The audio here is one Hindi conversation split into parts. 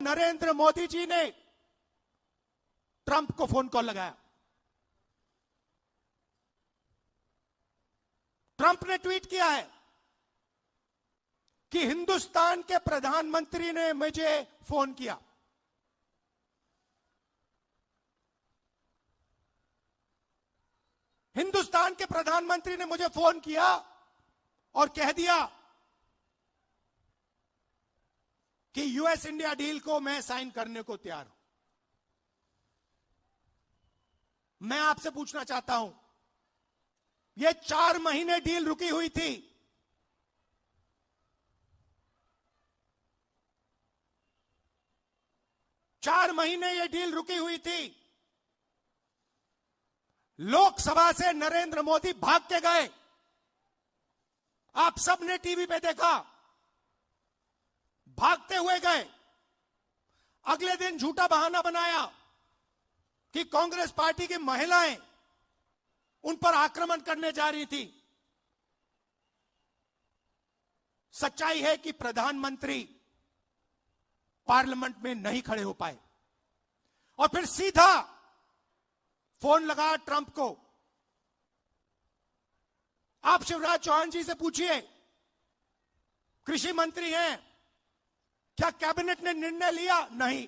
नरेंद्र मोदी जी ने ट्रंप को फोन कॉल लगाया। ट्रंप ने ट्वीट किया है कि हिंदुस्तान के प्रधानमंत्री ने मुझे फोन किया। हिंदुस्तान के प्रधानमंत्री ने मुझे फोन किया और कह दिया कि यूएस इंडिया डील को मैं साइन करने को तैयार हूं। मैं आपसे पूछना चाहता हूं, यह 4 महीने डील रुकी हुई थी। चार महीने यह डील रुकी हुई थी। लोकसभा से नरेंद्र मोदी भाग के गए। आप सबने टीवी पे देखा, भागते हुए गए। अगले दिन झूठा बहाना बनाया कि कांग्रेस पार्टी की महिलाएं उन पर आक्रमण करने जा रही थी। सच्चाई है कि प्रधानमंत्री पार्लियामेंट में नहीं खड़े हो पाए और फिर सीधा फोन लगा ट्रंप को। आप शिवराज चौहान जी से पूछिए, कृषि मंत्री हैं, क्या कैबिनेट ने निर्णय लिया? नहीं।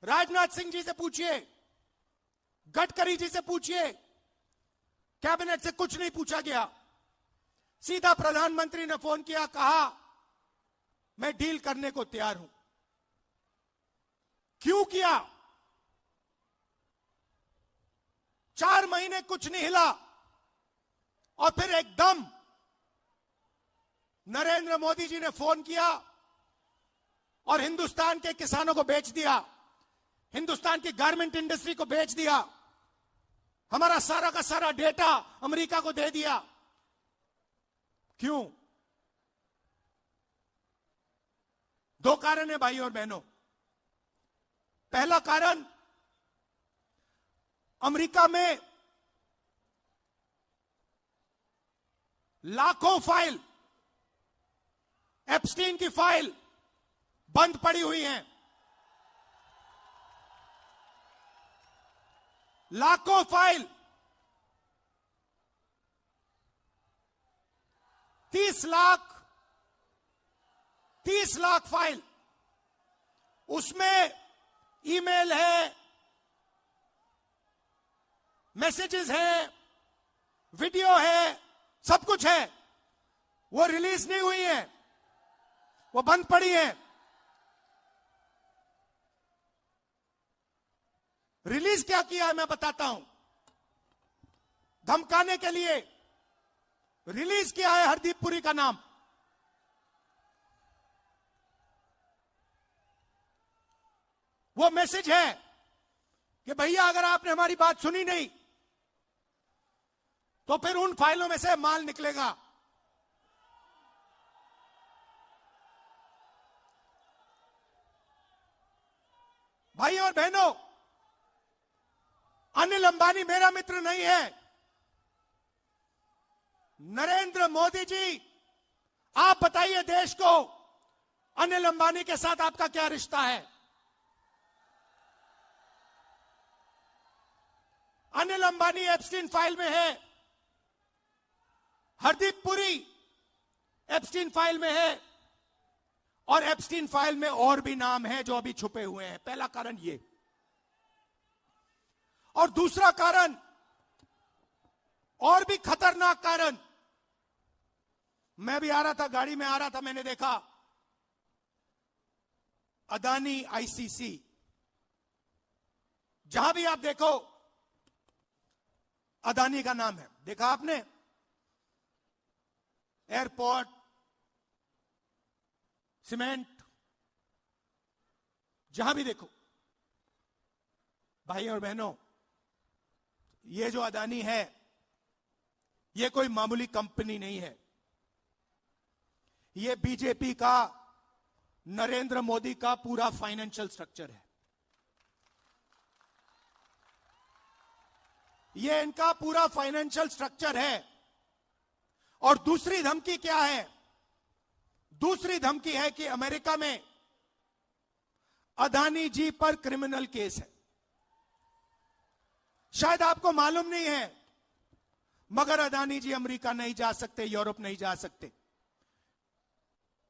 राजनाथ सिंह जी से पूछिए, गडकरी जी से पूछिए, कैबिनेट से कुछ नहीं पूछा गया। सीधा प्रधानमंत्री ने फोन किया, कहा मैं डील करने को तैयार हूं। क्यों किया? 4 महीने कुछ नहीं हिला और फिर एकदम नरेंद्र मोदी जी ने फोन किया और हिंदुस्तान के किसानों को बेच दिया, हिंदुस्तान की गारमेंट इंडस्ट्री को बेच दिया, हमारा सारा का सारा डेटा अमेरिका को दे दिया। क्यों? 2 कारण है भाइयों और बहनों। पहला कारण, अमेरिका में लाखों फाइल, एप्स्टीन की फाइल बंद पड़ी हुई हैं। लाखों फाइल, 30 लाख फाइल, उसमें ईमेल है, मैसेजेस हैं, वीडियो है, सब कुछ है। वो रिलीज नहीं हुई है, वो बंद पड़ी है। रिलीज क्या किया है मैं बताता हूं। धमकाने के लिए रिलीज किया है हरदीप पुरी का नाम। वो मैसेज है कि भैया अगर आपने हमारी बात सुनी नहीं तो फिर उन फाइलों में से माल निकलेगा। भाई और बहनों, अनिल अंबानी मेरा मित्र नहीं है। नरेंद्र मोदी जी, आप बताइए देश को, अनिल अंबानी के साथ आपका क्या रिश्ता है? अनिल अंबानी एप्स्टीन फाइल में है, हरदीप पुरी एप्स्टीन फाइल में है और एप्स्टीन फाइल में और भी नाम हैं जो अभी छुपे हुए हैं। पहला कारण ये। और दूसरा कारण, और भी खतरनाक कारण, मैं भी आ रहा था, गाड़ी में आ रहा था, मैंने देखा अदानी आईसीसी, जहां भी आप देखो अदानी का नाम है। देखा आपने? एयरपोर्ट, सीमेंट, जहां भी देखो। भाई और बहनों, ये जो अदानी है, ये कोई मामूली कंपनी नहीं है। ये बीजेपी का, नरेंद्र मोदी का पूरा फाइनेंशियल स्ट्रक्चर है। ये इनका पूरा फाइनेंशियल स्ट्रक्चर है। और दूसरी धमकी क्या है? दूसरी धमकी है कि अमेरिका में अदानी जी पर क्रिमिनल केस है। शायद आपको मालूम नहीं है, मगर अदानी जी अमेरिका नहीं जा सकते, यूरोप नहीं जा सकते।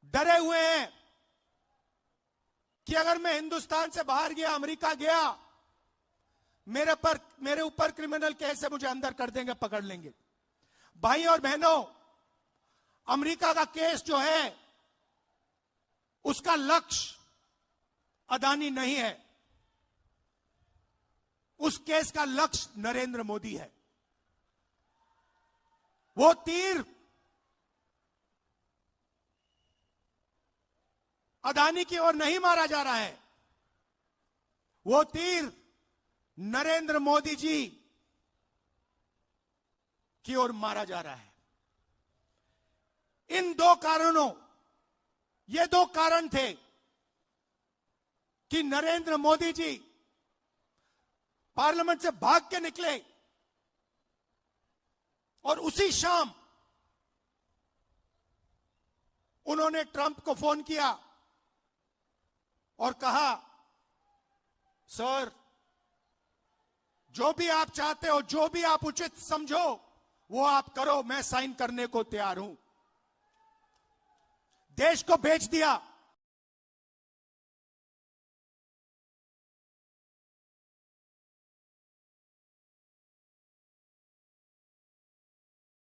डरे हुए हैं कि अगर मैं हिंदुस्तान से बाहर गया, अमेरिका गया, मेरे ऊपर क्रिमिनल केस है, मुझे अंदर कर देंगे, पकड़ लेंगे। भाई और बहनों, अमेरिका का केस जो है उसका लक्ष्य अदानी नहीं है, उस केस का लक्ष्य नरेंद्र मोदी है। वो तीर अदानी की ओर नहीं मारा जा रहा है, वो तीर नरेंद्र मोदी जी की ओर मारा जा रहा है। इन दो कारणों, ये दो कारण थे कि नरेंद्र मोदी जी पार्लियामेंट से भाग के निकले और उसी शाम उन्होंने ट्रंप को फोन किया और कहा, सर, जो भी आप चाहते हो, जो भी आप उचित समझो, वो आप करो, मैं साइन करने को तैयार हूं। देश को बेच दिया।